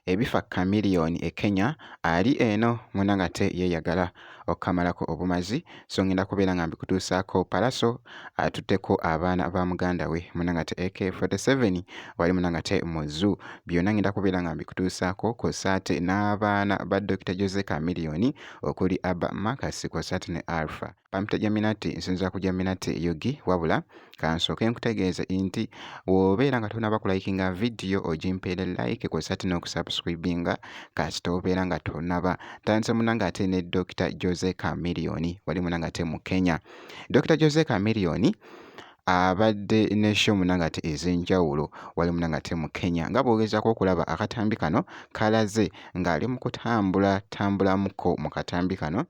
ebifa Chameleone e Kenya ali eno munanga ate yeeyagala okukamalako obumazi so ngenda kubeera nga mbikutuusaako Pallaso atutteko abaana ba muganda we munanga ate AK47 wali munanga ate mu zoo byonna ngenda kubeera nga mbikutuusaako kw'ossa ate n'abaana ba Dr. Jose Chameleone okuli Abba Makasi kw'ossa ate ne Alpha. Pampita Jaminati nsinza ku Jaminati Yogi wabula kansooke nkutegeeze nti w'obeera nga tonaba kulayikinga vidiyo ogimpeere like kw'ossa ate n'okusubscribinga kasita obeera nga tonaba tandise munanga ate ne Dr. Jose Chameleone wali munanga ate mu Kenya. Dr. Jose Chameleone abadde ne show munanga ate ez'enjawulo wali munanga ate mu Kenya nga bw'ogezaako okulaba akatambi kano kalaze ng'ali mu kutambulamuko mu katambi kano.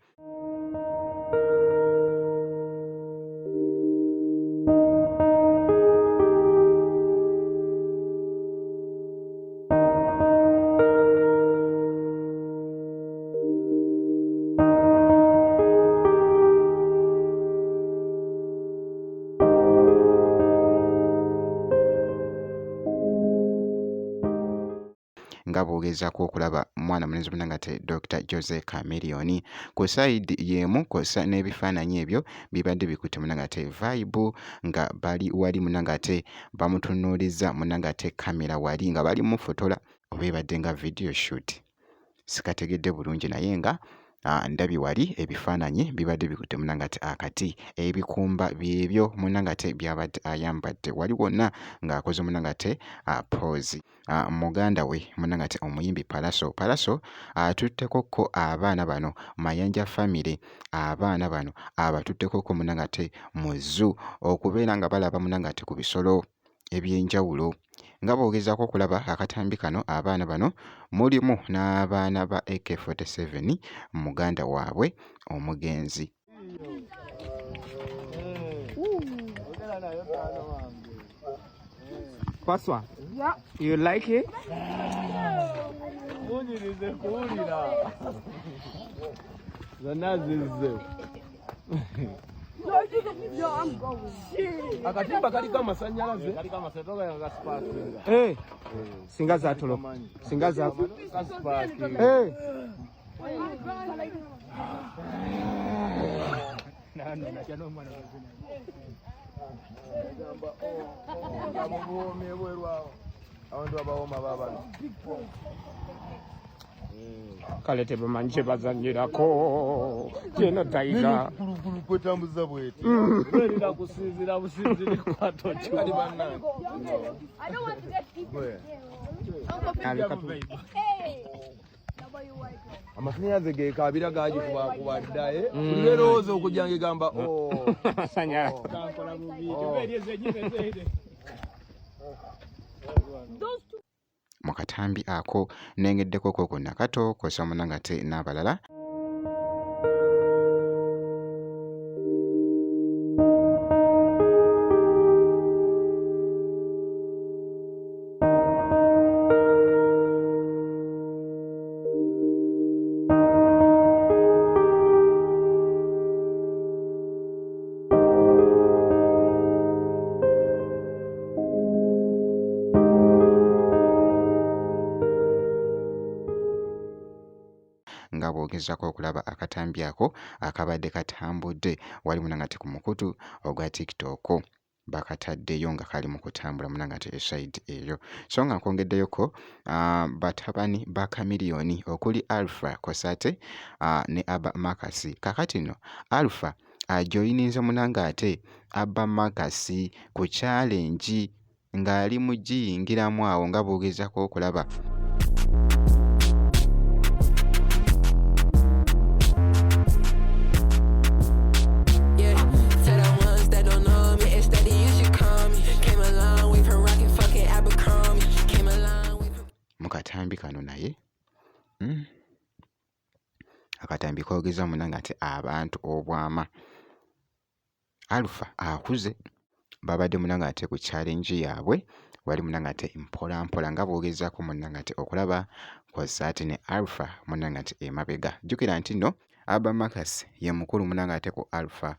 Nga bw'ogezaako okulaba mwana mulenzi munanga ate Dr. Jose Chameleone ku side y'emu kw'ossa n'ebifaananyi ebyo bibadde bikutte munanga ate vibe nga bali wali munanga ate bamutunuuliza munanga ate kamera wali nga bali mufotola oba ebadde nga video shoot sikategedde bulungi naye nga ndabye wali ebifaananyi bibadde bikutte munanga ate akati ebikumba byebyo munanga ate byabadde ayambadde wali wonna ng'akoze munanga ate pose. Muganda we munanga ate omuyimbi Pallaso atuttekokko abaana bano Mayanja family abaana bano abatuttekokko munanga ate mu zoo okubeera nga balaba munanga ate ku bisolo eby'enjawulo. Nga bw'ogezaako okulaba akatambi kano abaana bano mulimu n'abaana ba AK47 muganda waabwe omugenzi. First one. Yeah. You like it? Akatimba kaliko amasanyalaze kaliko amasetoga yanga sparking. Singa za tolo. Singa za sparking. Nani nakano mwana wazina. Abantu abawoma baba. Kalete bamanje bazanyirako jeno taiga kwetambuza bwete werira kusinzira businzire kwatocho kali banna. I don't want to get people. Amasanyaze gekabira gajifuba kubaddaye kulirowooza okujjange gamba sanya mu katambi ako nengeddeko koko nakato kw'ossa munanga ate n'abalala. Nga bw'ogezaako okulaba akatambi ako akabadde katambudde wali munanga ate ku mukutu ogwa TikTok bakataddeyo nga kali mu kutambula munanga ate eside eyo so nga nkwongeddeyoko batabani ba Chameleone okuli Alpha kw'ossa ate ne Abba Makasi. Kakati nno Alpha ajoyininze munanga ate Abba Makasi ku challenge ng'ali mu giyingiramu awo nga bw'ogezaako okulaba. Mukatambi kano naye akatambi koogeza munanga ate abantu obwama. Alpha akuze babadde munanga ate ku challenge yaabwe wali munanga ate mpola mpola nga bw'ogezaako munanga ate okulaba kw'ossa ate ne Alpha munanga ate emabega. Jjukira nti nno Abba Makasi ye mukulu munanga ate ku Alpha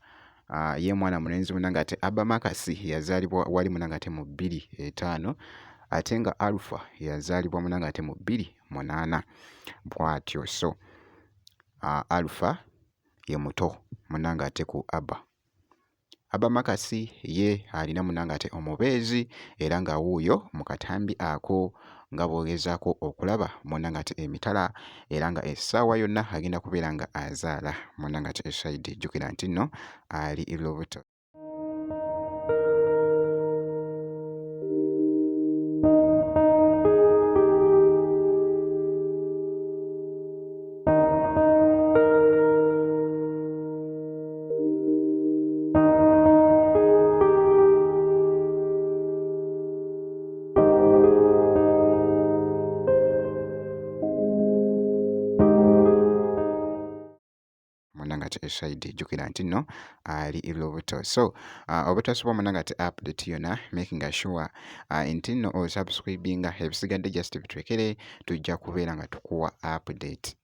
ye mwana mulenzi munanga ate Abba Makasi yazaalibwa wali munanga ate mu 2005 ate nga Alpha yazaalibwa munanga ate mu 8 bw'atyo. So Alpha ye muto munnange ate ku Abba Makasi ye alina munnange ate omubeezi era nga wuuyo mu katambi ako nga bw'ogezaako okulaba munnange ate emitala era nga essaawa yonna agenda kubeera nga azaala munnange ate esayidi. Jjukira nti nno ali lubuto. Munangate eside jjukira nti nno ali lubuto. So obutasobola munanga ate update yonna making sure nti nno osubscribinga ebisigadde just bitwekere tujja kubeera nga tukuwa update.